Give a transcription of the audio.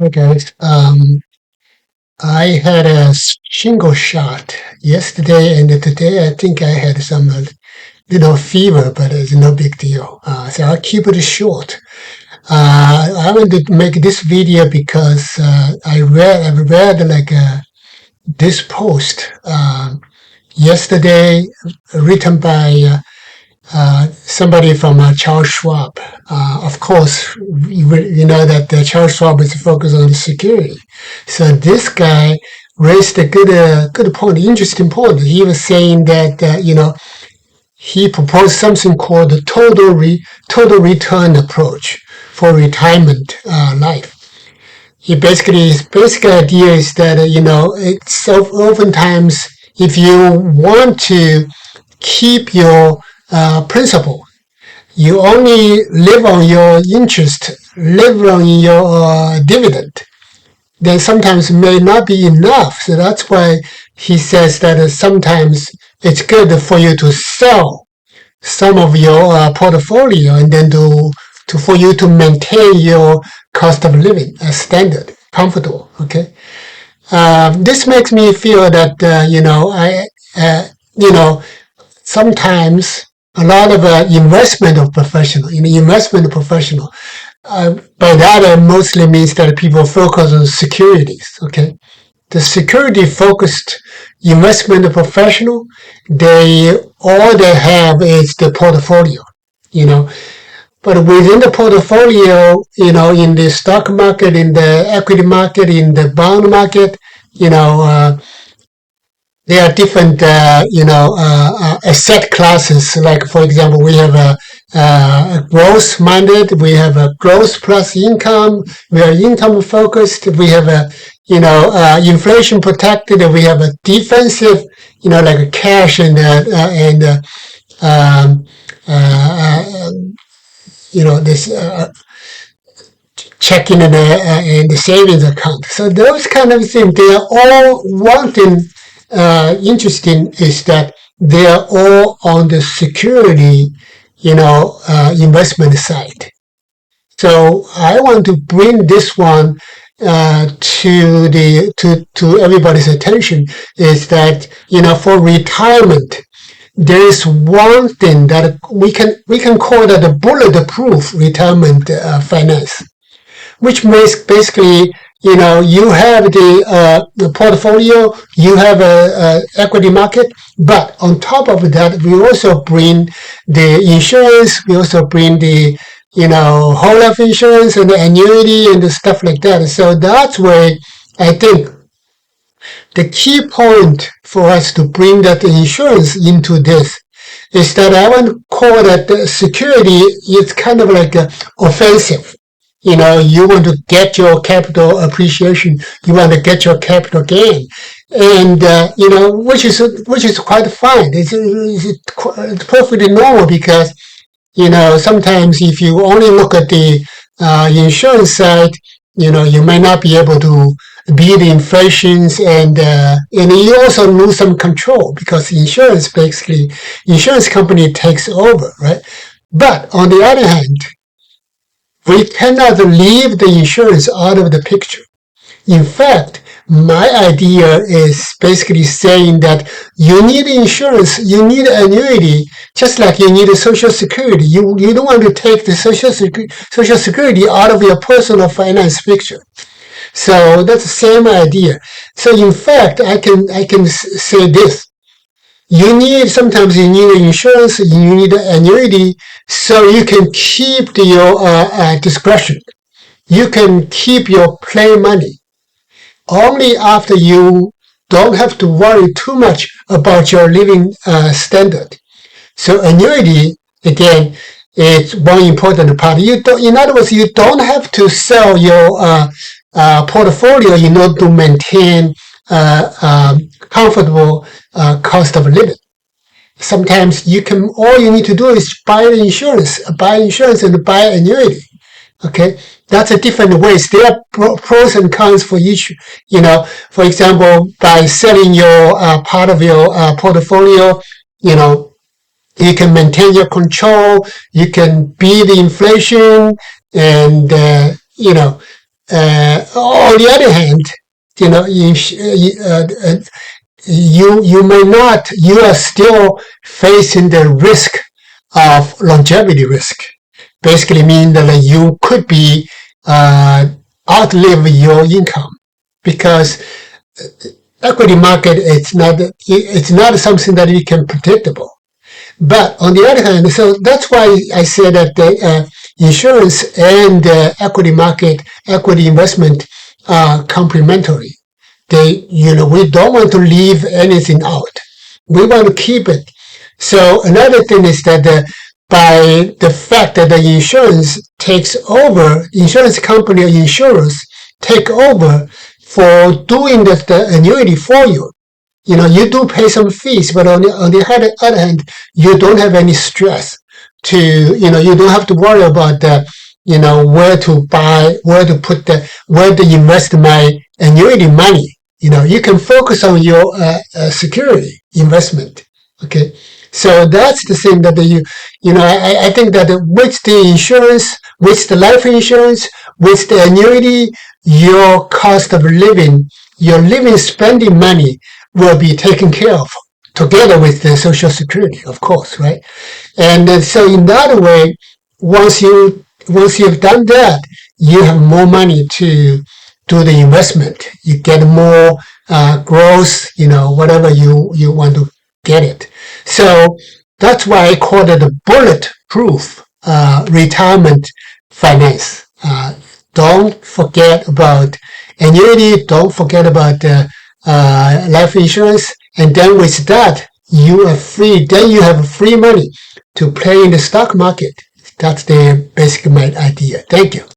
Okay. I had a shingle shot yesterday, and today I think I had some little fever, but it's no big deal. So I'll keep it short. I wanted to make this video because I've read like this post yesterday written by somebody from Charles Schwab. Of course, you know that Charles Schwab is focused on security. So this guy raised a good point, interesting point. He was saying that he proposed something called the total return approach for retirement life. His basic idea is that it's oftentimes if you want to keep your principal. You only live on your interest, live on your dividend. Then sometimes it may not be enough. So that's why he says that sometimes it's good for you to sell some of your portfolio and then for you to maintain your cost of living standard, comfortable. Okay, this makes me feel that sometimes a lot of investment professional. By that, it mostly means that people focus on securities. Okay, the security focused investment professional, they all they have is the portfolio. You know, but within the portfolio, in the stock market, in the equity market, in the bond market, you know, there are different, asset classes. Like, for example, we have a growth minded, we have a growth plus income, we are income focused, we have inflation protected, we have a defensive, like a cash um, uh, this checking and the savings account. So those kind of things, they are all one thing interesting is that they are all on the security, investment side. So I want to bring this one to everybody's attention is that for retirement there is one thing that we can call that a bulletproof retirement finance, which means basically, you have the portfolio, you have a equity market, but on top of that, we also bring the insurance, we also bring the, whole life insurance and the annuity and the stuff like that. So that's where I think the key point for us to bring that insurance into this is that I want to call that the security is kind of like offensive. You want to get your capital appreciation, you want to get your capital gain, and which is quite fine. It's perfectly normal because sometimes if you only look at the insurance side, you may not be able to beat the inflations, and you also lose some control because insurance company takes over, right? But on the other hand, we cannot leave the insurance out of the picture. In fact, my idea is basically saying that you need insurance, you need annuity, just like you need a social security. You don't want to take the social security out of your personal finance picture. So that's the same idea. So in fact, I can say this. Sometimes you need insurance, you need annuity, so you can keep your discretion. You can keep your play money only after you don't have to worry too much about your living standard. So annuity, again, is one important part. In other words, you don't have to sell your portfolio in order to maintain comfortable cost of living. Sometimes all you need to do is buy insurance and buy annuity. Okay, that's a different ways. There are pros and cons for each. For example, by selling your part of your portfolio, you know, you can maintain your control. You can beat the inflation, and On the other hand, you know, you may not, you are still facing the risk of longevity risk. Basically mean that you could be outlive your income because equity market it's not something that you can predictable. But on the other hand, so that's why I say that the insurance and equity market, equity investment are complementary. We don't want to leave anything out. We want to keep it. So another thing is that by the fact that the insurance company or insurers take over for doing the annuity for you. You do pay some fees, but on the other hand, you don't have any stress you don't have to worry about where to buy, where to invest my annuity money. You can focus on your security investment. Okay. So that's the thing that I think that with the insurance, with the life insurance, with the annuity, your cost of living, your living spending money will be taken care of together with the social security, of course, right? And so in that way, once you've done that, you have more money to do the investment. You get more growth, whatever you want to get it. So that's why I call it a bulletproof retirement finance. Don't forget about annuity. Don't forget about life insurance. And then with that, you are free. Then you have free money to play in the stock market. That's the basic my idea. Thank you.